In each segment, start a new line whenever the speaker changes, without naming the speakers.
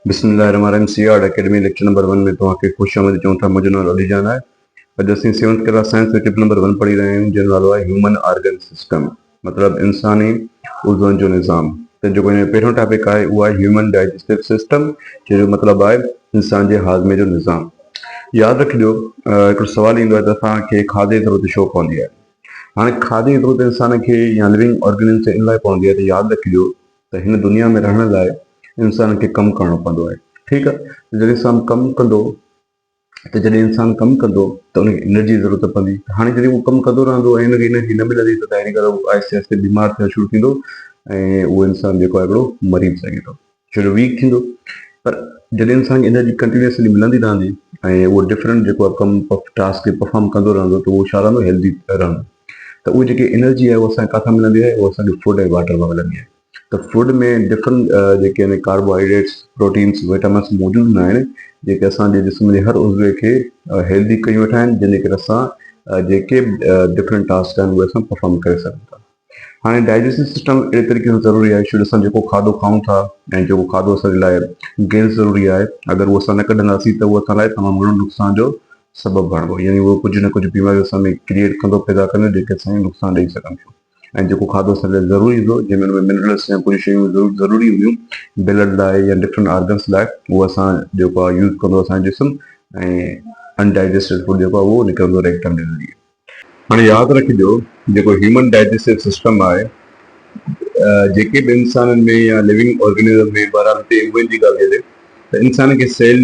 बिस्मिल्लाहिर्रहमानिर्रहीम CR academy lecture number 1 में तव्हांखे ख़ुशि आमदीद चऊं था। मुंहिंजो नालो अली जान आहे। अॼु असीं 7th क्लास साइंस में टिप नंबर 1 पढ़ी रहिया आहियूं, जंहिंजो नालो आहे ह्यूमन ऑर्गन सिस्टम, मतिलबु इंसानी उज़वनि जो निज़ाम। त जेको हिन जो पहिरियों टॉपिक आहे उहो आहे ह्यूमन डाइजेस्टिव सिस्टम, जंहिंजो मतिलबु आहे इंसान जे हाज़मे जो निज़ाम। यादि रखिजो, हिकिड़ो सुवालु ईंदो आहे त असांखे खाधे जी ज़रूरत छो पवंदी आहे। हाणे खाधे जी ज़रूरत इंसान खे या लिविंग ऑर्गेनिज़म खे इन लाइ पवंदी आहे त यादि रखिजो त हिन दुनिया में रहण लाइ इंसान खे कमु करणो पवंदो आहे। ठीकु आहे, जॾहिं इंसान कमु कंदो त उनखे एनर्जी जी ज़रूरत पवंदी। हाणे जॾहिं उहो कमु कंदो रहंदो ऐं हुनखे एनर्जी न मिलंदी त हिन करे उहो आहिस्ते आहिस्ते बीमार थियणु शुरू थींदो ऐं उहो इंसान जेको आहे हिकिड़ो मरी बि सघे थो, छो जो वीक थींदो। पर जॾहिं इंसान खे एनर्जी कंटिन्यूअसली मिलंदी रहंदी ऐं उहो डिफरेंट जेको आहे कमु टास्क खे परफॉर्म कंदो रहंदो त उहो छा रहंदो, हेल्दी रहंदो। त उहा जेकी एनर्जी आहे उहा असांखे किथां मिलंदी आहे, उहा असांखे फूड ऐं वाटर मां मिलंदी आहे। त फूड में डिफरेंट जेके आहिनि कार्बोहाइड्रेट्स, प्रोटीन्स, विटामिन्स मौजूदु हूंदा आहिनि, जेके असांजे जिस्म जे हर उज़वे खे हेल्दी कई वेठा आहिनि, जंहिंजे करे असां जेके डिफरेंट टास्क आहिनि उहे असां परफॉर्म करे सघूं था। हाणे डाइजेस्टिव सिस्टम अहिड़े तरीक़े सां ज़रूरी आहे, छो जो असां जेको खाधो खाऊं था ऐं जेको खाधो असांजे लाइ गैस ज़रूरी आहे, अगरि उहो असां न कढंदासीं त उहो असां लाइ तमामु घणो नुक़सान जो सबबु बणिबो, यानी उहो कुझु न कुझु बीमारियूं असां में क्रिएट कंदो, पैदा कंदो, जेके असांखे नुक़सान ॾेई सघनि थियूं। ऐं जेको खाधो असांजे लाइ ज़रूरी हूंदो, जंहिंमें हुन में मिनरल्स या कुझु शयूं ज़रूरी हूंदियूं ब्लड लाइ या डिफरेंट ऑर्गन्स लाइ, उहो असां जेको आहे यूज़ कंदो असांजो जिस्म, ऐं अनडाइजेस्टेड फूड जेको आहे उहो निकिरंदो रेक्टम जे ज़रिए। हाणे यादि रखिजो, जेको ह्यूमन डाइजेस्टिव सिस्टम आहे, जेके बि इंसाननि में या लिविंग ऑर्गेनिज़म में बहरहाल हिते उहे जी ॻाल्हि हले त इंसान खे सेल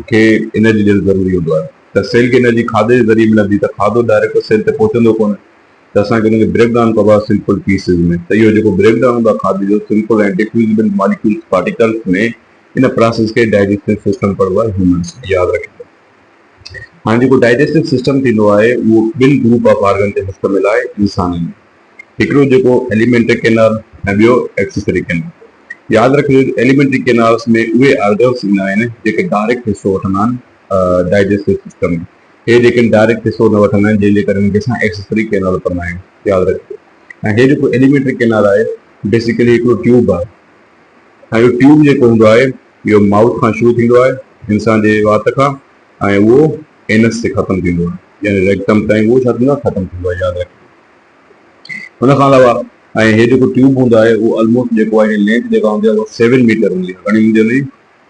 खे एनर्जी ॾियणु ज़रूरी हूंदो आहे। त सेल खे एनर्जी खाधे जे ज़रिए मिलंदी, त खाधो डायरेक्ट सेल ते पहुचंदो कोन, त असांखे हुनखे ब्रेक डाउन कबो आहे सिंपल पीसिस में। त इहो जेको ब्रेक डाउन हूंदो आहे खाधे जो सिंपल ऐं डिफ्यूज़िबल मॉलिक्यूल्स पार्टिकल्स में, इन प्रोसेस खे डाइजेस्टिव सिस्टम पढ़िबो आहे ह्यूमन्स, यादि रखिजो। हाणे जेको डाइजेस्टिव सिस्टम थींदो आहे उहो ॿिनि ग्रुप ऑफ ऑर्गन ते मुश्तमिल आहे इंसाननि में। हिकिड़ो जेको एलिमेंट्री कैनाल ऐं ॿियो एक्सेसरी कैनाल। यादि रखिजो, एलिमेंट्री कैनाल्स में उहे ऑर्गन्स ईंदा आहिनि जेके डायरेक्ट हिसो वठंदा आहिनि डाइजेस्टिव सिस्टम में। हे जेके डायरेक्ट हिसो न वठंदा आहिनि, जंहिंजे करे हुनखे असां एक्सेसरी कैनाल कंदा आहियूं, यादि रखिजो। ऐं हे जेको एलिमेंट्री कैनाल आहे बेसिकली हिकिड़ो ट्यूब आहे, ऐं इहो ट्यूब जेको हूंदो आहे इहो माउथ खां शुरू थींदो आहे, इंसान जे वात खां, ऐं उहो एनस ते ख़तमु थींदो आहे, यानी रेक्टम ताईं उहो छा थींदो आहे, ख़तमु थींदो आहे, यादि रखिजो। हुन खां अलावा ऐं हे जेको ट्यूब हूंदो आहे उहो ऑलमोस्ट जेको आहे लेंथ जेका हूंदी आहे उहा 7 मीटर हूंदी आहे। घणी हूंदी आहे?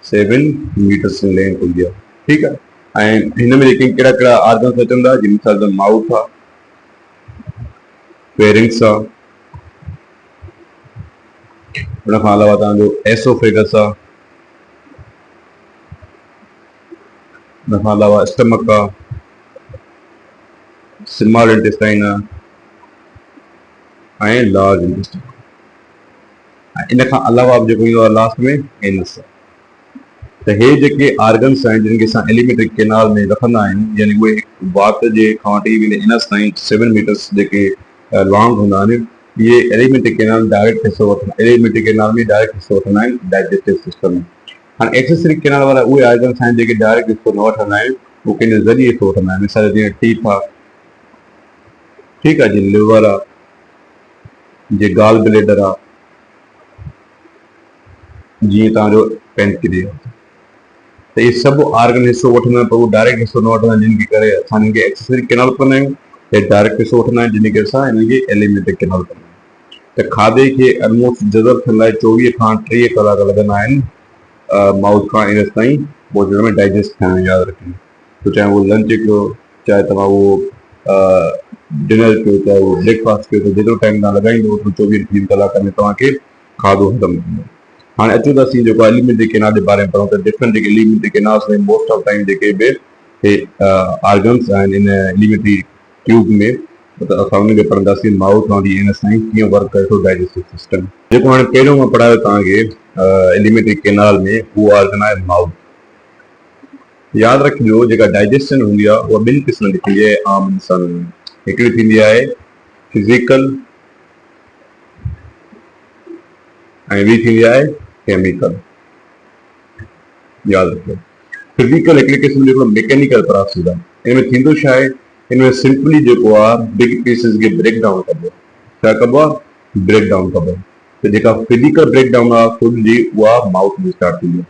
7 मीटर्स लेंथ हूंदी आहे। ठीकु आहे, ऐं हिन में जेके कहिड़ा कहिड़ा ऑर्गन्स अचनि था, जिन मिसाल त माउथ आहे, फेरिंग्स आहे, हुन खां अलावा तव्हांजो एसोफेगस आहे, हुन खां अलावा स्टमक आहे, स्मॉल इंटेस्टाइन आहे ऐं लार्ज इंटेस्टाइन। इन खां अलावा जेको ईंदो आहे लास्ट में एनस आहे। त हे जेके ऑर्गन्स आहिनि जिन खे असां एलिमेंट्री कैनाल में रखंदा आहियूं, यानी उहे वात जे खां वठी एनस ताईं 7 मीटर्स जेके लॉन्ग हूंदा आहिनि, इहे एलिमेंट्री कैनाल डायरेक्ट हिसो वठंदा, एलिमेंट्री कैनाल में डायरेक्ट हिसो वठंदा आहिनि डाइजेस्टिव सिस्टम में। हाणे एक्सेसरी कैनाल वारा उहे ऑर्गन्स आहिनि जेके डायरेक्ट हिसो न वठंदा आहिनि, उहे कंहिंजे ज़रिए हिसो वठंदा आहिनि। मिसाल जीअं टीथ आहे, ठीकु आहे, जीअं लिवर आहे, जीअं गॉल ब्लेडर आहे, जीअं तव्हांजो पेनक्रियास। त इहे सभु ऑर्गन हिसो वठंदा आहिनि, पर उहो डायरेक्ट हिसो न वठंदा आहिनि, जिन करे असां हिनखे एक्सेसरी कैनाल कंदा आहियूं। हे डायरेक्ट हिसो वठंदा आहिनि, जिन करे असां हिनखे एलिमेंट्री कैनाल कंदा आहियूं। त खाधे खे ऑलमोस्ट जज़ब थियण लाइ 24 खां 30 कलाक लॻंदा आहिनि माउथ खां एनस ताईं पहुचण में, डाइजेस्ट थियण में, यादि रखिजो। तो चाहे उहो लंच कयो, चाहे तव्हां उहो डिनर कयो, चाहे उहो ब्रेकफास्ट कयो, त जेतिरो टाइम तव्हां लॻाईंदो ओतिरो 24 कलाक में तव्हांखे खाधो हज़म थींदो। हाणे अचो त असीं जेको एलिमेंट्री कैनाल जे बारे में पढ़ूं त डिफरेंट जेके एलिमेंट्री कैनाल्स में मोस्ट ऑफ टाइम जेके बि हे ऑर्गन्स आहिनि इन एलिमेंट्री ट्यूब में, त असां उनखे पढ़ंदासीं माउथ खां वठी एनस ताईं कीअं वर्क करे थो डाइजेस्टिव सिस्टम। जेको हाणे पहिरियों मां पढ़ायो तव्हांखे एलिमेंट्री कैनाल में, उहो ऑर्गन आहे माउथ। यादि रखिजो, जेका डाइजेशन हूंदी आहे उहा ॿिनि क़िस्मनि जी थींदी आहे आम इंसाननि में। हिकिड़ी थींदी आहे फिज़िकल ऐं ॿी थींदी आहे केमिकल। यादि रखिजो, फिज़िकल हिकिड़े क़िस्म जो मैकेनिकल प्रोसेस आहे। हिन में थींदो छा आहे, हिन में सिंपली जेको आहे बिग पीसिस खे ब्रेक डाउन कबो। छा कबो आहे? ब्रेक डाउन कबो। त जेका फिज़िकल ब्रेक डाउन आहे फूड जी, उहा माउथ में स्टार्ट थींदी आहे।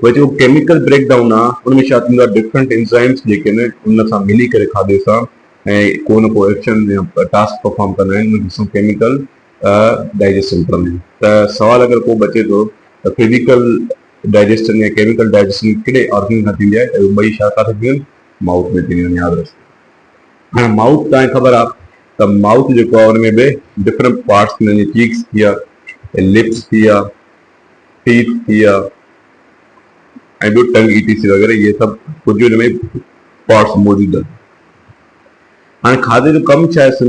वो जो केमिकल ब्रेकडाउन आहे उनमें छा थींदो आहे, डिफरेंट एंजाइम्स जेके आहिनि उन सां मिली करे खाधे सां ऐं को न को एक्शन या टास्क परफॉर्म कंदा आहिनि, उन ॾिसूं केमिकल डाइजेशन कंदा आहिनि। त सवाल अगरि को बचे थो त फिजिकल डाइजेशन या केमिकल डाइजेशन कहिड़े ऑर्गन खां थींदी आहे, त उहे ॿई छा किथे थींदियूं आहिनि, माउथ में थींदियूं आहिनि, यादि रखो। हाणे माउथ तव्हांखे ख़बर आहे त माउथ जेको आहे उनमें बि डिफरेंट पार्ट्स थींदा आहिनि, चीक्स थी विया, लिप्स थी विया, टीथ थी विया ऐं ॿियो टंग ईटीसी वग़ैरह, इहे सभु कुझु हिन में पार्ट्स मौजूदु आहिनि। हाणे खाधे जो कमु छा आहे,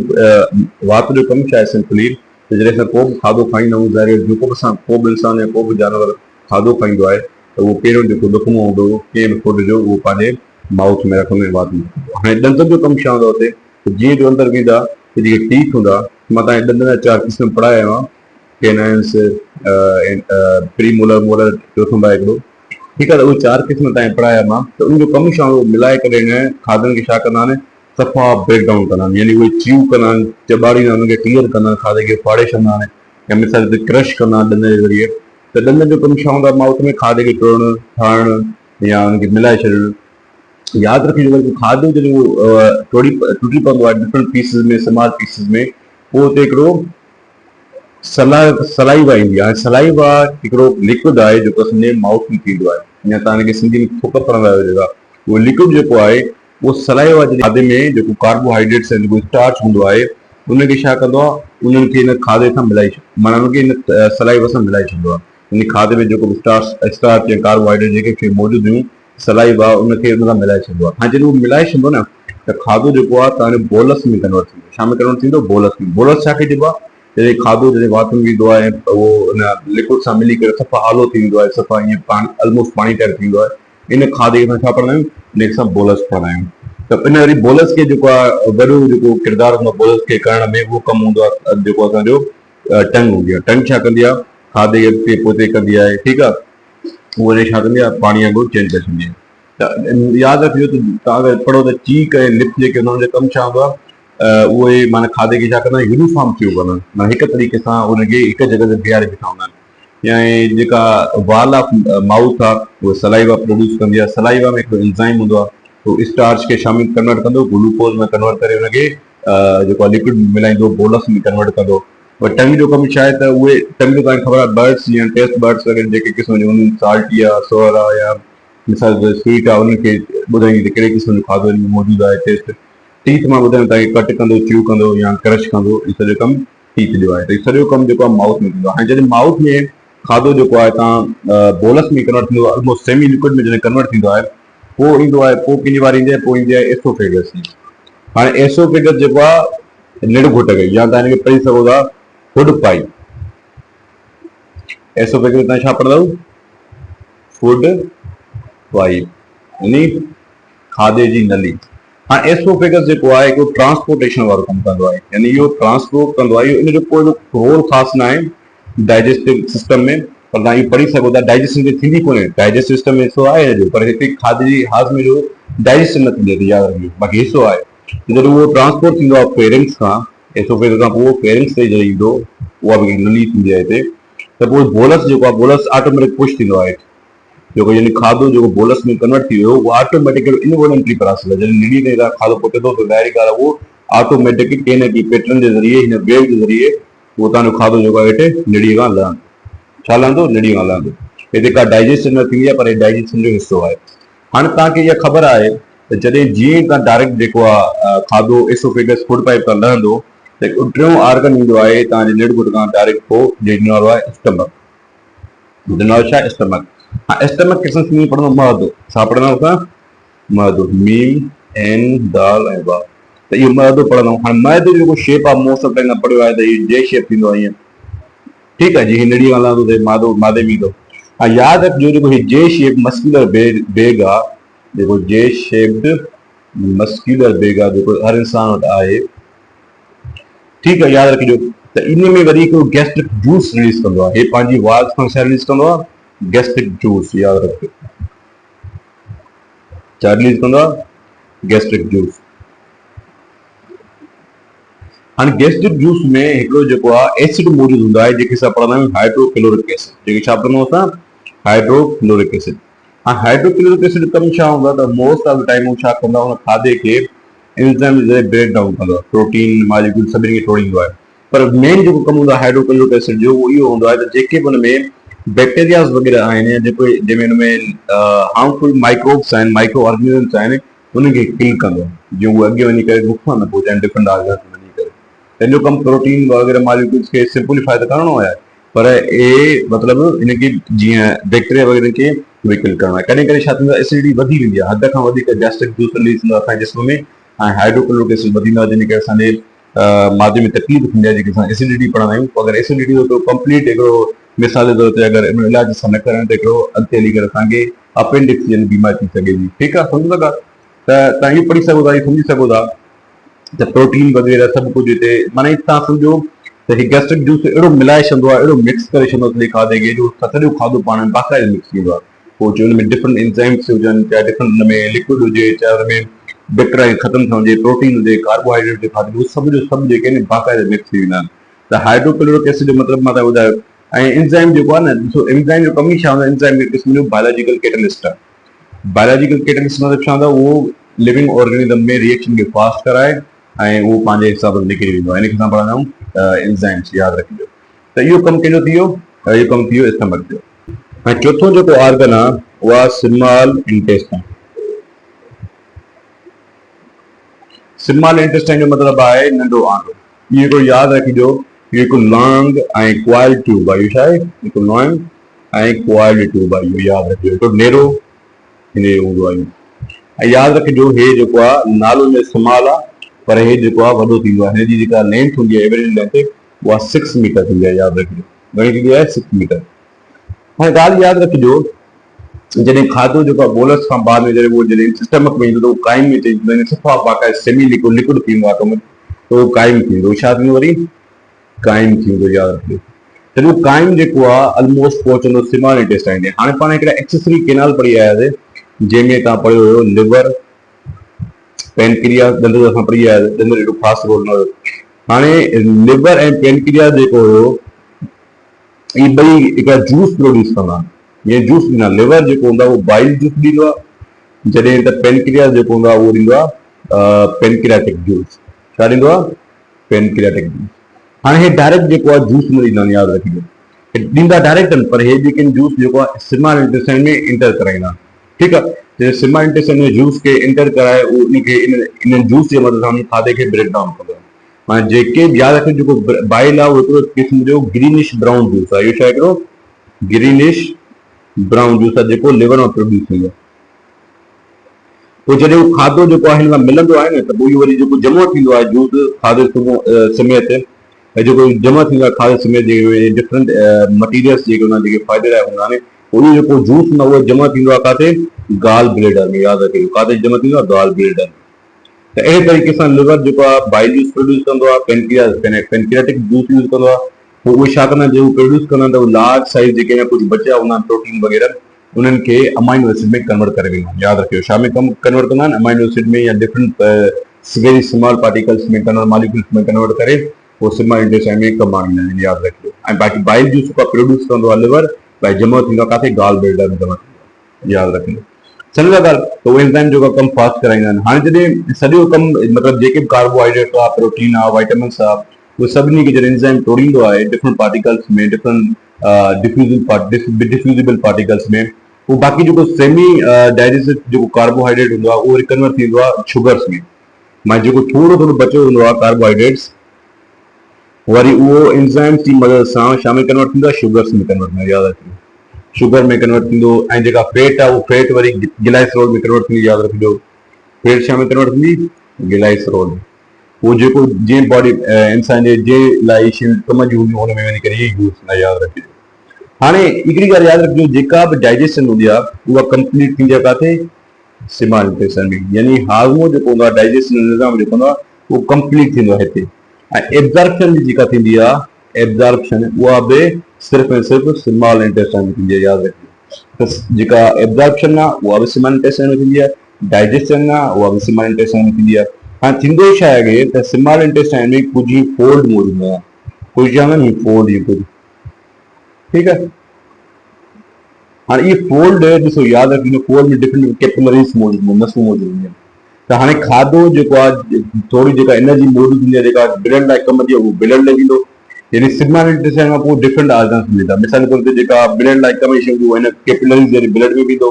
वात जो कमु छा आहे सिंपली, त जॾहिं असां को बि खाधो खाईंदा आहियूं, ज़ाहिर जेको बि असां को बि इंसान या को बि जानवर खाधो खाईंदो आहे त उहो पहिरियों जेको ॾुकमो हूंदो कंहिं बि फूड जो उहो पंहिंजे माउथ में रखंदो ऐं वात में। हाणे ॾंदनि जो कमु छा हूंदो हुते, जीअं जो अंदरि वेंदा त जेके टीथ हूंदा, मां तव्हांजे ॾंदनि जा 4 क़िस्म पढ़ाया हुआ, केनाइन्स, प्रीमोलर, मोलर, चोथों आहे हिकिड़ो, ठीकु आहे। त उहे 4 क़िस्म तव्हांखे पढ़ाया मां, त उनजो कमु छा हूंदो, मिलाए करे हिन खाधनि खे छा कंदा आहिनि, सफ़ा ब्रेक डाउन कंदा आहिनि, यानी उहे च्यू कंदा आहिनि, चॿाड़ींदा आहिनि, उनखे क्लियर कंदा आहिनि, खाधे खे फाड़े छॾींदा आहिनि या मिसाल ते क्रश कंदा आहिनि ॾंद जे ज़रिए। त ॾंदनि जो कमु छा हूंदो आहे, माउथ में खाधे खे तोड़णु, ठाहिणु या उनखे मिलाए छॾणु। यादि रखिजो कि खाधो जॾहिं टुटी पवंदो आहे डिफरेंट पीसिस में, स्मॉल पीसिस में, पोइ उते हिकिड़ो सलाइवा ईंदी आहे। सलाइवा हिकिड़ो लिक्विड आहे जेको असांजे माउथ में थींदो आहे, या तव्हां हिनखे सिंधी में थुक पढ़ंदा आहियो जेका, उहो लिक्विड जेको आहे उहो सलाइवा जे खाधे में जेको कार्बोहाइड्रेट्स आहिनि, जेको स्टार्च हूंदो आहे, उनखे छा कंदो आहे, उन्हनि खे हिन खाधे सां मिलाए माना उनखे हिन सलाइवा सां मिलाए छॾींदो आहे। इन खाधे में जेको स्टार्च या कार्बोहाइड्रेट जेके मौजूदु हुयूं, सलाइवा उनखे उन सां मिलाए छॾींदो आहे। हाणे जॾहिं उहो मिलाए छॾींदो न, त खाधो जेको आहे तव्हांजो बोलस में कन्वर्ट थींदो। छा में कन्वर्ट थींदो, बोलस में। बोलस छा खे चइबो आहे, जॾहिं खाधो जॾहिं वात में वेंदो आहे उहो उन लिक्विड सां मिली करे सफ़ा आलो थींदो आहे, सफ़ा ईअं पाणी ऑलमोस्ट पाणी टाइप थींदो आहे, इन खाधे खे असां छा पढ़ंदा आहियूं, हिन सां बोलस पढ़ंदा आहियूं। त इन वरी बोलस खे जेको आहे वॾो जेको किरदारु हूंदो आहे बोलस खे करण में, उहो कमु हूंदो आहे जेको असांजो टंग हूंदी आहे। टंग छा कंदी आहे, खाधे खे पोते कंदी आहे, ठीकु आहे, उहो वरी छा कंदी आहे, पाणी वांगुरु चेंज करे छॾींदी आहे। त यादि रखिजो त तव्हां अगरि पढ़ो त चीक ऐं लिप जेके हूंदा आहिनि, कमु छा हूंदो आहे, उहे माना खाधे खे छा कंदा आहिनि, यूनिफॉर्म थी कंदा आहिनि, माना हिकु तरीक़े सां उनखे हिकु जॻह ते बीहारे बीठा हूंदा आहिनि। या जेका वाल ऑफ माउथ आहे उहा सलाइवा प्रोड्यूस कंदी आहे। सलाइवा में हिकिड़ो एंजाइम हूंदो आहे, उहो स्टार्च खे शामिल कन्वर्ट कंदो, ग्लूकोज में कन्वर्ट करे उनखे जेको आहे लिक्विड में मिलाईंदो, बोलस में कन्वर्ट कंदो। और टंग जो कमु छा आहे, त उहे टंग जो तव्हांखे ख़बर आहे, बर्ड्स या टेस्ट बर्ड्स वग़ैरह जेके क़िस्म जो साल्टी आहे, सोर आहे या मिसाल स्वीट आहे, उनखे ॿुधाईंदी त कहिड़े क़िस्म जो खाधो हिन में मौजूदु आहे। टेस्ट टीथ मां ॿुधायां तव्हांखे, कट कंदो, च्यू कंदो या क्रश कंदो, इहो सॼो कमु टीथ जो आहे। त इहो सॼो कमु जेको आहे माउथ में थींदो आहे। हाणे जॾहिं माउथ में खाधो जेको आहे तव्हां बोलस में कन्वर्ट थींदो आहे, ऑलमोस्ट सेमी लिक्विड में जॾहिं कन्वर्ट थींदो आहे, पोइ ईंदो आहे, पोइ कंहिंजी वारी ईंदी आहे, पोइ ईंदी आहे एसोफेगस। हाणे एसोफेगस जेको आहे निड़ घुट गई, या तव्हां हिनखे पढ़ी सघो था फूड पाइप। एसोफेगस तव्हां छा पढ़ंदव, फूड पाइप, यानी खाधे जी नली। हाँ, एसोफेगस जेको आहे हिकिड़ो ट्रांसपोर्टेशन वारो कमु कंदो आहे, यानी इहो ट्रांसपोर्ट कंदो आहे। इन जो कोई रोल ख़ासि न आहे डाइजेस्टिव सिस्टम में, पर तव्हां इहो पढ़ी सघो था। डाइजेशन थींदी कोन्हे, डाइजेस्टिव सिस्टम में हिसो आहे हिन जो, पर हिते खाधे जी हाज़मे जो डाइजेशन न थींदी आहे, यादि रखिजो, बाक़ी हिसो आहे। जॾहिं उहो ट्रांसपोर्ट थींदो आहे फेरिंग्स खां, एसोफेगस खां पोइ फेरिंग्स ते जॾहिं ईंदो, उहा बि नली थींदी आहे हिते, त पोइ बोलस जेको आहे, बोलस ऑटोमेटिक पुश थींदो आहे जेको, यानी खाधो जेको बोलस में कन्वर्ट थी वियो, उहो ऑटोमेटिकली इनवॉलंटरी प्रोसेस आहे। जॾहिं निड़ी में खाधो पहुचे थो, त ज़ाहिरी ॻाल्हि आहे उहो ऑटोमेटिकली कंहिं न कंहिं पैटर्न जे ज़रिए, हिन वेव जे ज़रिए उहो तव्हांजो खाधो जेको आहे हेठि निड़ीअ खां लहंदो। छा लहंदो, निड़ीअ खां लहंदो। हिते का डाइजेशन न थींदी आहे, पर डाइजेशन जो हिसो आहे। हाणे तव्हांखे इहा ख़बर आहे त जॾहिं जीअं तव्हां डायरेक्ट जेको आहे खाधो एसोफेगस फूड पाइप खां लहंदो, त टियों ऑर्गन ईंदो आहे तव्हांजे निड़ घुट खां डायरेक्ट, पोइ जंहिंजो नालो आहे स्टमक। नालो छा आहे, स्टमक। हाँ, स्टमक खे असां सिंधी पढ़ंदो महदो। छा पढ़ंदा असां, महदो, मीम एन दाल ऐं बा, त इहो महदो पढ़ंदा। हाणे महदो जेको शेप आहे, मोस्ट ऑफ टाइम पढ़ियो आहे त इहो जे शेप थींदो आहे ईअं, ठीकु आहे। जीअं निड़ी हलंदो त मादो मादे में ईंदो। ऐं यादि रखिजो जेको हीउ जे शेप मस्कुलर बैग आहे, जेको जे शेप्ड मस्कुलर बैग आहे, जेको हर इंसान वटि आहे, ठीकु आहे। यादि रखिजो त इन में वरी हिकिड़ो गैस्ट्रिक जूस रिलीज़ कंदो आहे। हे पंहिंजी वाल्स खां छा रिलीज़ कंदो आहे, गैस्ट्रिक जूस। यादि रखिजो छा रिलीज़ कंदो आहे, गैस्ट्रिक जूस। हाणे गैस्ट्रिक जूस में हिकिड़ो जेको आहे एसिड मौजूदु हूंदो आहे, जेके असां पढ़ंदा आहियूं हाइड्रोक्लोरिक एसिड। जेके छा पढ़ंदो असां, हाइड्रोक्लोरिक एसिड। हाँ हाइड्रोक्लोरिक एसिड कम छा हूंदो आहे त मोस्ट ऑफ द टाइम हू छा कंदो आहे, उन खाधे खे एंजाइम जे ज़रिए ब्रेक डाउन कंदो आहे, प्रोटीन मॉलिक्यूल सभिनी खे तोड़ींदो आहे। पर मेन जेको कमु हूंदो आहे हाइड्रोक्लोरिक एसिड जो, उहो इहो हूंदो आहे त जेके बि हुन में बैक्टीरियाज़ वग़ैरह आहिनि, या जेको जंहिंमें हुन में हार्मफुल माइक्रोब्स आहिनि, माइक्रो ऑर्गेनिज़म्स आहिनि, उनखे किल कंदो आहे, जीअं उहे अॻे वञी करे नुक़सान न पहुचाइनि डिफरेंट ऑर्गन्स में वञी करे। पंहिंजो कमु प्रोटीन वग़ैरह मॉलिक्यूल्स खे सिंप्लीफाई त करणो आहे, पर मतिलबु इनखे जीअं बैक्टीरिया वग़ैरह खे विकिल करणो आहे। कॾहिं कॾहिं छा थींदो आहे, एसिडिटी वधी वेंदी आहे, हद खां वधीक गैस्ट्रिक जूस रिलीज़ थींदो आहे असांजे जिस्म में, ऐं हाइड्रोक्लोरिक एसिड वधींदो आहे, जंहिं करे असांजे मादे में तकलीफ़ थींदी आहे, जेके असां एसिडिटी पढ़ंदा आहियूं। अगरि एसिडिटी जो कंप्लीट हिकिड़ो मिसाल जे तौर ते अगरि इन इलाज असां न करण त हिकिड़ो अॻिते हली करे असांखे अपेंडिक्स जहिड़ी बीमारी थी सघे थी। ठीकु आहे, सम्झो था। त तव्हां इहो पढ़ी सघो था, इहो सम्झी सघो था त प्रोटीन वग़ैरह सभु कुझु हिते, माना तव्हां सम्झो त हीउ गैस्ट्रिक जूस अहिड़ो मिलाए छॾंदो आहे, अहिड़ो मिक्स करे छॾंदो आहे खाधे खे, जो सॼो खाधो पाण में बाक़ाइदे मिक्स थींदो आहे। पोइ जो हुन में डिफरेंट एंजाइम्स हुजनि, चाहे डिफरेंट हुन में लिक्विड हुजे, चाहे हुन में बैक्टीरिया ख़तमु थियणु हुजे, प्रोटीन हुजे, कार्बोहाइड्रेट हुजे खाधे, उहे सभु जो सभु जेके आहिनि बाक़ाइदे मिक्स थी वेंदा आहिनि। त हाइड्रोक्लोरिक एसिड जो मतिलबु मां तव्हांखे ॿुधायो। ऐं एंजाइम जेको आहे न, ॾिसो एंजाइम जो कमु ई छा हूंदो आहे, एंजाइम हिकु क़िस्म जो बायोलॉजिकल कैटलिस्ट आहे। बायोलॉजिकल कैटलिस्ट मतलब छा हूंदो आहे, उहो लिविंग ऑर्गेनिज्म में रिएक्शन खे फास्ट कराए ऐं उहो पंहिंजे हिसाब सां निकिरी वेंदो आहे। इनखे असां पढ़ंदा आहियूं एंजाइम्स, यादि रखिजो। त इहो कमु कंहिंजो थी वियो, इहो कमु थी वियो स्टमक जो। ऐं चोथों जेको ऑर्गन आहे उहो आहे स्मॉल इंटेस्टाइन। स्मॉल इंटेस्टाइन जो मतिलबु आहे नंढो आंतो। इहो हिकिड़ो यादि रखिजो, इहो हिकु लॉन्ग ऐं क्वाइल ट्यूब आहे। इहो छा आहे, हिकु लॉन्ग ऐं क्वाइल ट्यूब आहे, इहो यादि रखिजो। हिकिड़ो नेरो इन हूंदो आहे। ऐं यादि रखिजो, हे जेको आहे नालो में स्मॉल आहे, पर हे जेको आहे वॾो थींदो आहे। हिनजी जेका लेंथ हूंदी आहे, एवरेज लेंथ, उहा 6 मीटर थींदी आहे। यादि रखिजो, घणी थींदी आहे, 6 मीटर। हाणे ॻाल्हि यादि रखिजो, जॾहिं खाधो जेको आहे बोलस खां बाद में जॾहिं उहो जॾहिं स्टमक में ईंदो त उहो काइम में चेंज थींदो, सफ़ा बाक़ाइदा सेमी लिक्विड थींदो आहे, त उहो काइम थींदो। छा थींदो वरी, काइम थींदो। यादि रखिजो, त उहो काइम जेको आहे ऑलमोस्ट पहुचंदो स्मॉल इंटेस्टाइन ते। हाणे पाण हिकिड़ा एक्सेसरी केनाल पढ़ी आयासीं, जंहिंमें तव्हां पढ़ियो हुयो लिवर, पेनक्रियास, ॾंद असां पढ़ी आयासीं, ॾंद एॾो ख़ासि रोल न हुयो। हाणे लिवर ऐं पेनक्रियास जेको हुयो, इहे ॿई हिकिड़ा जूस प्रोड्यूस कंदा आहिनि। जीअं जूस ॾींदा, लिवर जेको हूंदो आहे उहो बाइल जूस ॾींदो आहे, जॾहिं त पेनक्रियास जेको हूंदो आहे उहो ॾींदो आहे पेनक्रियाटिक जूस। छा ॾींदो आहे, पेनक्रियाटिक जूस। हाणे हे डायरेक्ट जेको आहे जूस न ॾींदा आहिनि, यादि रखिजो, ॾींदा डायरेक्ट आहिनि, पर हे जेके जूस जेको आहे स्मॉल इंटेस्टाइन में इंटर कराईंदा। ठीकु आहे, स्मॉल इंटेस्टाइन में जूस खे इंटर कराए उहो उनखे इन जूस जे मदद सां खाधे खे ब्रेक डाउन कंदो आहे। हाणे जेके यादि रखिजो, जेको बाइल आहे उहो हिकिड़ो क़िस्म जो ग्रीनिश ब्राउन जूस आहे। इहो छा हिकिड़ो ग्रीनिश ब्राउन जूस आहे, जेको लिवर में प्रोड्यूस थींदो आहे। पोइ जॾहिं उहो खाधो जेको आहे हिन सां मिलंदो आहे न, त पोइ इहो वरी जेको जमो थींदो आहे जूस खाधे समेत, ऐं जेको जमा थींदो आहे खाधे समेत, जेके डिफरेंट मटीरियल्स जेके हुन जेके फ़ाइदेदायक हूंदा आहिनि, उहो जेको जूस न उहो जमा थींदो आहे काथे, गाल ब्लेडर में। यादि रखिजो, काथे जमा थींदो आहे, गाल ब्लेडर में। त अहिड़े तरीक़े सां लिवर जेको आहे बाइल जूस प्रोड्यूस कंदो आहे, पेनक्रियाटिक जूस यूज़ कंदो आहे। पोइ उहे छा कंदा आहिनि, जेको प्रोड्यूस कंदा आहिनि, त उहे लार्ज साइज़ जेके अञा कुझु बचिया हूंदा आहिनि प्रोटीन वग़ैरह, उन्हनि खे अमाइनो एसिड में कन्वर्ट करे वेंदा आहिनि। यादि रखियो, छा में कन्वर्ट कंदा आहिनि, अमाइनो एसिड में, या डिफरेंट वेरी स्मॉल पार्टिकल्स में कन्वर्ट, मॉलिक्यूल्स में कन्वर्ट करे पोइ स्मॉल इंटेस्टाइन में कमु आणींदा आहिनि। यादि रखियो, ऐं बाक़ी बाइल जूस जेको प्रोड्यूस कंदो आहे लिवर, भाई जमा थींदो आहे काथे, गाल ब्लेडर में जमा थींदो आहे। यादि रखिजो, सम्झो ॻाल्हि। त उहे एंजाइम जेको कमु फास्ट कराईंदा आहिनि। हाणे जॾहिं सॼो कमु मतिलबु जेके बि कार्बोहाइड्रेट आहे, प्रोटीन आहे, वाइटामिन्स आहे, उहे सभिनी खे जॾहिं एंजाइम तोड़ींदो आहे डिफरेंट पार्टिकल्स में, डिफरेंट डिफ्यूजिबल पार्टिकल्स में, उहो बाक़ी जेको सेमी डाइजेस्टिव जेको कार्बोहाइड्रेट हूंदो आहे उहो कन्वर्ट थींदो आहे शुगर्स में। मां जेको थोरो थोरो बचियो हूंदो आहे कार्बोहाइड्रेट्स, वरी उहो एंजाइम्स जी मदद सां छा में कन्वर्ट थींदो आहे, शुगर्स में कन्वर्ट थींदो आहे। यादि रखिजो, शुगर में कन्वर्ट थींदो। ऐं जेका फैट आहे उहो फैट वरी ग्लाइसरोल में कन्वर्ट थींदी। यादि रखिजो, फैट छा में कन्वर्ट थींदी, ग्लाइसरोल में। उहो जेको जीअं बॉडी इंसान जे लाइ शयूं कम जी हूंदियूं, हुन में वञी करे यूज़ थींदा। यादि रखिजो। हाणे हिकिड़ी ॻाल्हि यादि रखिजो, जेका बि डाइजेशन हूंदी आहे उहा कंप्लीट थींदी आहे काथे, स्मॉल इंटेस्टाइन में। यानी हाज़मो जेको हूंदो आहे, डाइजेशन निज़ाम जेको हूंदो आहे, उहो कंप्लीट थींदो आहे हिते। ऐं एब्ज़ॉर्प्शन जेका थींदी आहे, एब्ज़ॉर्प्शन उहा बि सिर्फ़ु ऐं सिर्फ़ु स्मॉल इंटेस्टाइन में थींदी आहे। यादि रखिजो, त जेका एब्ज़ॉर्प्शन आहे उहा बि स्मॉल इंटेस्टाइन में थींदी आहे, डाइजेशन आहे उहा बि स्मॉल इंटेस्टाइन में थींदी आहे। हाणे थींदो छा आहे त स्मॉल इंटेस्टाइन में कुझु फोल्ड मौजूदु हूंदो आहे, कुझु चवंदा आहिनि फोल्ड, कुझु। ठीकु आहे। हाँ ये फोल्ड ॾिसो यादि रखिजो फोल्ड में डिफरेंट कैपिलरीज़ मौजूदु हूंदियूं नसूं मौजूदु हूंदियूं आहिनि त हाणे खाधो जेको आहे थोरी जेका एनर्जी मौजूदु हूंदी आहे जेका बिलण लाइ कमु अचे उहो बिलण लाइ वेंदो यानी सिग्नल ॾिसण खां पोइ डिफरेंट ऑर्गन्स मिलंदा मिसाल जे तौर ते जेका बिलण लाइ कमु अची हूंदी उहा हिन कैपिलरीज़ ज़रिए बिलण में वेंदो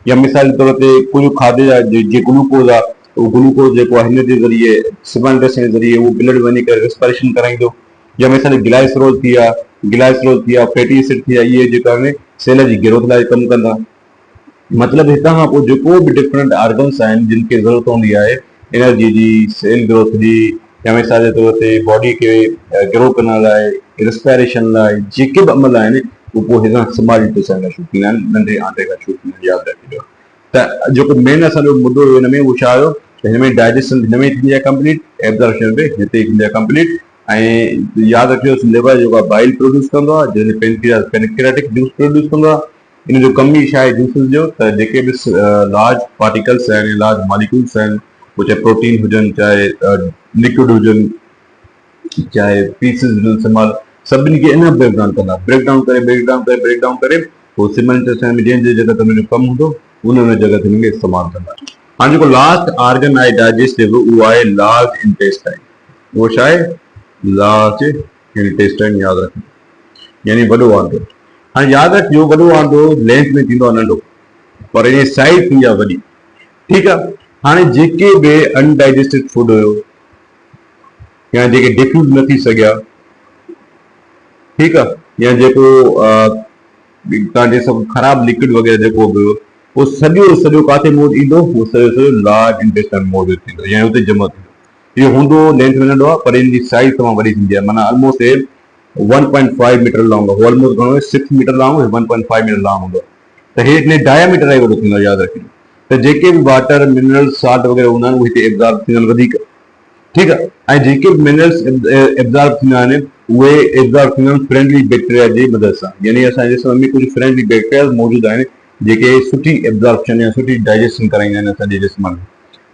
या मिसाल जे तौर ते कुझु खाधे जा जे ग्लूकोज़ आहे उहो ग्लूकोज़ जेको आहे हिन जे ज़रिए सिग्नल जे ज़रिए उहो बिलण में वञी करे रेस्पिरेशन कराईंदो या मिसाल ग्लाइसरोल थी विया फैटी एसिड थी विया इहे जेका आहिनि सेल जी ग्रोथ लाइ कमु कंदा मतलब हितां खां पोइ जेको बि डिफरेंट ऑर्गन्स आहिनि जिन खे ज़रूरत हूंदी आहे एनर्जी जी सेल ग्रोथ जी या मिसाल जे तौर ते बॉडी खे ग्रो करण लाइ रेस्पिरेशन लाइ जेके बि अमल आहिनि उहो पोइ हितां संभाली ॾिसण खां शुरू थींदा आहिनि नंढे आंटे खां शुरू थींदा आहिनि यादि रखिजो त जेको मेन असांजो मुद्दो हुयो हिन में उहो छा हुयो त हिन में डाइजेशन हिन में थींदी आहे कंप्लीट एब्जॉर्प्शन बि हिते थींदी आहे कंप्लीट ऐं यादि रखियोसि लिवर जेको आहे बाइल प्रोड्यूस कंदो आहे जंहिंमें पेनक्रियाटिक जूस प्रोड्यूस कंदो आहे इन जो कम ई छा आहे जूसिस जो त जेके बि लार्ज पार्टिकल्स आहिनि लार्ज मॉलिक्यूल्स आहिनि पोइ चाहे प्रोटीन हुजनि चाहे लिक्विड हुजनि चाहे पीसिस हुजनि सिमल सभिनी खे इन ब्रेक डाउन करे पोइ सिमल इंटेस्टाइन में जंहिं जॻह ते हुनजो कमु हूंदो उन जॻह ते हुनखे इस्तेमालु कंदा हाणे जेको लास्ट ऑर्गन आहे डाइजेस्टिव उहो आहे लार्ज इंटेस्टाइन उहो छा आहे लार्ज इंटेस्टाइन यादि रखिजो यानी वॾो आंतो हाणे यादि रखिजो वॾो आंतो लेंथ में थींदो आहे नंढो पर इन साइज़ थींदी आहे वॾी ठीकु आहे हाणे जेके बि अनडाइजेस्टेड फूड हुयो या जेके डिफ्यूज़ न थी सघिया ठीकु आहे या जेको तव्हांजे सभु ख़राबु लिक्विड वग़ैरह जेको बि हुयो उहो सॼो काथे मौजूदु ईंदो उहो सॼो लार्ज इंटेस्टाइन में मौजूदु थींदो या हुते जमा थींदो इहो हूंदो लेंथ में नंढो आहे पर इनजी साइज़ तमामु वॾी थींदी आहे माना ऑलमोस्ट 1.5 मीटर लॉन्ग आहे ऑलमोस्ट घणो 6 मीटर लॉन्ग 1.5 मीटर लॉन्ग हूंदो आहे त हे डायमीटर ई वॾो थींदो आहे यादि रखिजो त जेके बि वाटर मिनरल साल्ट वग़ैरह हूंदा आहिनि उहे हिते एब्ज़ॉर्ब थींदा आहिनि वधीक ठीकु आहे ऐं जेके बि मिनरल्स एब्ज़ॉर्ब थींदा आहिनि उहे एब्ज़ॉर्ब थींदा आहिनि फ्रेंडली बैक्टीरिया जी मदद सां यानी असांजे जिस्म में कुझु फ्रेंडली बैक्टीरिया मौजूदु आहिनि जेके सुठी एब्ज़ॉर्प्शन या सुठी डाइजेशन कराईंदा आहिनि असांजे जिस्म में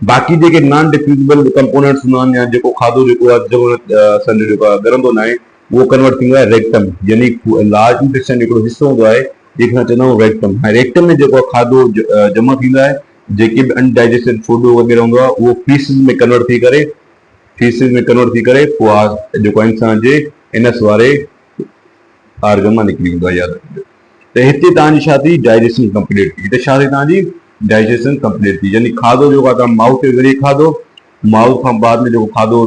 बाक़ी जेके नॉन डिफ्यूज़िबल कंपोनेंट्स हूंदा आहिनि या जेको खाधो जेको आहे ज़रूरत असांजो जेको आहे ॻरंदो न आहे उहो कन्वर्ट थींदो आहे रेक्टम यानी लार्ज इंटेस्टाइन हिकिड़ो हिसो हूंदो आहे जंहिंखे असां चवंदा आहियूं रेक्टम ऐं रेक्टम में जेको खाधो जमा थींदो आहे जेके बि अनडाइजेस्टेड फूड वग़ैरह हूंदो आहे उहो फीसिस में कन्वर्ट थी करे पोइ जेको इंसान जे इनस वारे ऑर्गन मां निकिरी वेंदो आहे यादि रखिजो त हिते तव्हांजी छा थी डाइजेशन कंप्लीट थी हिते छा थी तव्हांजी डाइजेशन कंप्लीट थी यानी खाधो जेको आहे तव्हां माउथ जे ज़रिए खाधो माउथ खां बाद में जेको खाधो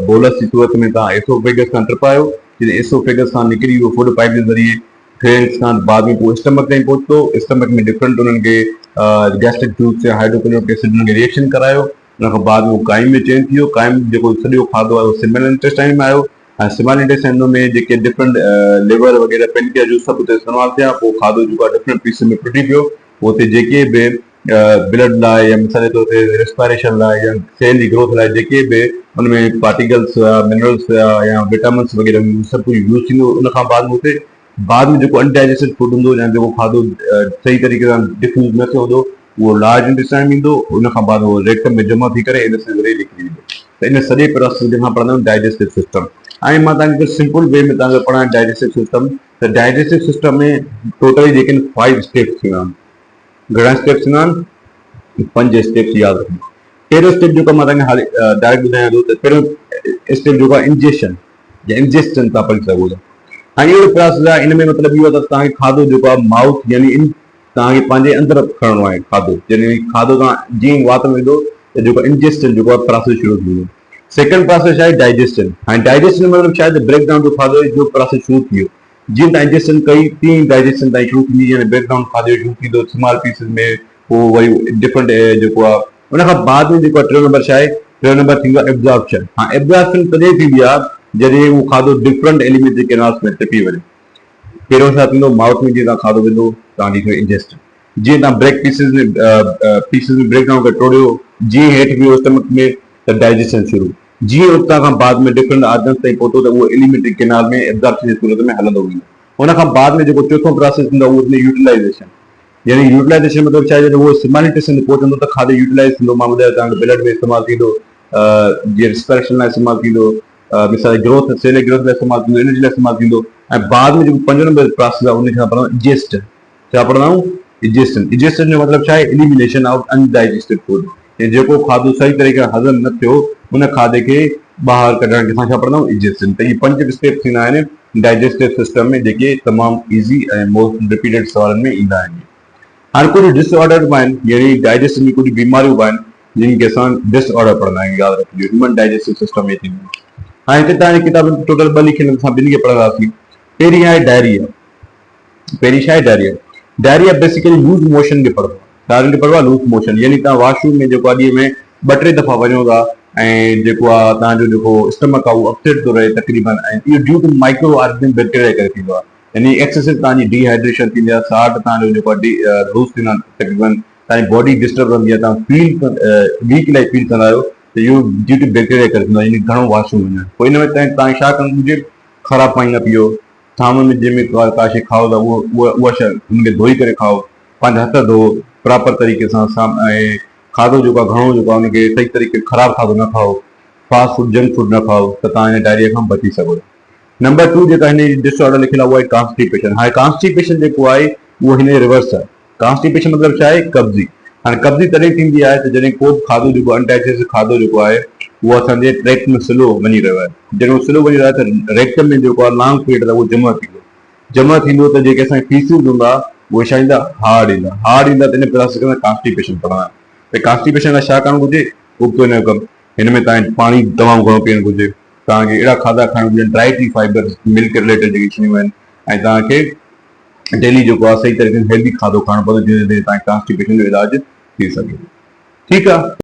बोलस जी सूरत में तव्हां एसोफेगस खां ट्रिपायो जॾहिं एसोफेगस खां निकिरी वियो फूड पाइप जे ज़रिए फेल्स खां बाद में पोइ स्टमक ताईं पहुतो स्टमक में डिफरेंट उन्हनि खे गैस्ट्रिक जूस या हाइड्रोक्लोरिक एसिड उन्हनि खे रिएक्शन करायो उन खां बाद में उहो काइम में चेंज थी वियो काइम जेको सॼो खाधो आहे उहो स्मॉल इंटेस्टाइन में आयो ऐं स्मॉल इंटेस्टाइन में जेके डिफरेंट लिवर वग़ैरह पेनक्रियास जूस सभु हुते इस्तेमालु थिया पोइ खाधो जेको आहे डिफरेंट पीस में टुटी पियो पोइ हुते जेके बि ब्लड लाइ या मिसाल जे तौर ते रेस्पिरेशन लाइ या सेल जी ग्रोथ लाइ जेके बि उनमें पार्टिकल्स हुआ मिनरल्स हुआ या विटामिन्स वग़ैरह सभु कुझु यूज़ थींदो उन खां बाद में हुते बाद में जेको अनडाइजेस्टेड फूड हूंदो या जेको खाधो सही तरीक़े सां डिफ्यूज़ न थियो हूंदो उहो लार्ज इंटेस्टाइन में ईंदो उन खां बाद उहो रेक्टम में जमा थी करे इन सां ज़रिए निकिरी वेंदो त इन सॼे प्रोसेस जंहिंखां पढ़ंदा आहियूं डाइजेस्टिव सिस्टम ऐं मां तव्हांखे सिंपल वे में तव्हांखे पढ़ायां डाइजेस्टिव सिस्टम त डाइजेस्टिव सिस्टम में टोटली जेके 5 स्टेप्स थींदा आहिनि घणा स्टेप्स थींदा आहिनि 5 स्टेप्स यादि रखिजो पहिरियों स्टेप जेको मां तव्हांखे हाली डायरेक्ट ॿुधायां थो त पहिरियों स्टेप जेको आहे इंजेक्शन या इंजेक्शन तव्हां पढ़ी सघो था ऐं इहो प्रोसेस आहे इन में मतिलबु इहो आहे त तव्हांखे खाधो जेको आहे माउथ यानी तव्हांखे पंहिंजे अंदरि खणणो आहे खाधो यानी खाधो तव्हां जीअं वात में विधो त जेको इंजेस्टन जेको आहे प्रोसेस शुरू थी वेंदो सेकेंड प्रोसेस आहे डाइजेशन ऐं डाइजेशन मतिलबु छा आहे त ब्रेक डाउन जो खाधो जो प्रोसेस शुरू थी वियो जीअं तव्हां इंजेक्शन कई तीअं डाइजेशन ताईं शुरू थींदी यानी ब्रेक डाउन खाधो शुरू थींदो स्मॉल पीसिस में पोइ वरी डिफरेंट जेको आहे उन खां बाद में जेको आहे टियों नंबर छा आहे टियों नंबर थींदो आहे एब्ज़ॉर्प्शन हा एब्ज़ॉर्प्शन तॾहिं थींदी आहे जॾहिं उहो खाधो डिफरेंट एलिमेंट जे केनाल्स में टपी वञे पहिरियों छा थींदो माउथ में जीअं तव्हां खाधो विधो तव्हांजी थियो इंजेस्टन जीअं तव्हां ब्रेक पीसिस में ब्रेक डाउन करे टोड़ियो जीअं हेठि वियो स्टमक में त डाइजेशन शुरू जीअं उतां खां बाद में डिफरेंट ऑर्गन्स ताईं पहुतो त उहो एलिमेंट्री केनाल में एब्ज़ॉर्प्शन जी सूरत में हलंदो वेंदो उन खां बाद में जेको चोथों प्रोसेस थींदो उहो यूटिलाइज़ेशन यानी यूटिलाइज़ेशन मतिलबु छा आहे जॾहिं उहो स्मॉल इंटेस्टाइन में पहुचंदो त खाधो यूटिलाइज़ थींदो मां ॿुधायो तव्हांखे ब्लड में इस्तेमालु थींदो जीअं रेस्पिरेशन लाइ इस्तेमालु थींदो मिसाल ग्रोथ सेल ग्रोथ लाइ इस्तेमालु थींदो एनर्जी लाइ इस्तेमालु थींदो ऐं बाद में जेको 5 नंबर प्रोसेस आहे उनखे असां इंजेस्ट छा पढ़ंदा आहियूं इजेशन। इजेशन जो मतिलबु छा आहे एलिमिनेशन ऑफ अनडाइजेस्टेड फूड, जेको खाधो सही तरीक़े सां हज़म न थियो उन खाधे खे ॿाहिरि कढण खे असां छा पढ़ंदा आहियूं इजेशन। त इहे 5 स्टेप थींदा आहिनि डाइजेस्टिव सिस्टम में, जेके तमामु ईज़ी ऐं मोस्ट रिपीटेड सवालनि में ईंदा आहिनि। हाणे कुझु डिसऑर्डर बि आहिनि, यानी डाइजेशन जी कुझु बीमारियूं बि आहिनि जिन खे असां डिसऑर्डर पढ़ंदा आहियूं, यादि रखिजो ह्यूमन डाइजेस्टिव सिस्टम में थींदियूं। हाणे हिते तव्हांजी किताब में टोटल 2 लिखियल आहिनि, असां ॿिनि खे पढ़ंदासीं। पहिरीं आहे डायरिया। पहिरीं छा आहे diarrhoea? Diarrhoea basically loose motion खे पढ़ंदो आहे। ॿारनि खे पढ़ो आहे लूज़ मोशन, यानी तव्हां वॉशरूम में जेको आहे ॾींहं में 2-3 दफ़ा वञो था ऐं जेको आहे तव्हांजो जेको स्टमक आहे उहो अपसेट थो रहे तक़रीबन, ऐं इहो due to micro organic bacteria करे थींदो आहे। यानी एक्सेसिव तव्हांजी डिहाइड्रेशन थींदी आहे, साल्ट तव्हांजो जेको आहे लूज़ थींदा आहिनि तक़रीबन, तव्हांजी बॉडी डिस्टर्ब रहंदी आहे, तव्हां फील वीक इलाही फील कंदा आहियो, त इहो ड्यू टू बैक्टीरिया करे थींदो आहे, यानी घणो वॉशरूम वञणु। पोइ हिन में तव्हांखे छा करणु घुरिजे? ख़राबु पाणी न पीओ, थाम में जंहिंमें का शइ खाओ था उहा शइ हुनखे धोई करे खाओ, पंहिंजा हथ धो प्रॉपर तरीक़े सां, ऐं खाधो जेको आहे घणो जेको आहे हुनखे सही तरीक़े ख़राबु खाधो न खाओ, फास्ट फूड जंक फूड न खाओ, त तव्हां हिन डायरिया खां बची सघो। नंबर 2 जेका हिन डिसऑर्डर लिखियलु आहे उहा आहे कॉन्स्टिपेशन। हाणे कॉन्स्टिपेशन जेको आहे उहो हिन रिवर्स आहे। कॉन्स्टिपेशन मतिलबु छा आहे? कब्ज़ी। हाणे कब्ज़ी तॾहिं थींदी आहे त जॾहिं को बि खाधो जेको अनडाइजेस्टेड खाधो जेको आहे उहो असांजे ट्रैक में स्लो वञी रहियो आहे। जॾहिं उहो स्लो वञी रहियो आहे त रेक्ट में जेको आहे लॉन्ग पीरियड आहे उहो जमा थींदो, त जेके असांखे फीसिस हूंदा उहे छा ईंदा? हार्ड ईंदा। त इन क्लास में कॉन्स्टिपेशन पढ़ंदा। त कॉन्स्टिपेशन लाइ छा करणु घुरिजे? उबतो हिन जो कमु। हिन में तव्हांखे पाणी तमामु घणो पीअणु घुरिजे, तव्हांखे अहिड़ा खाधा खाइणु घुरिजनि डाइटरी फाइबर मिल्क रिलेटेड जेकी शयूं आहिनि, ऐं तव्हांखे डेली जेको आहे सही तरीक़े सां हेल्दी खाधो खाइणो पवंदो, जंहिंजे तव्हांखे कॉन्स्टिपेशन जो इलाज थी सघे। ठीकु आहे।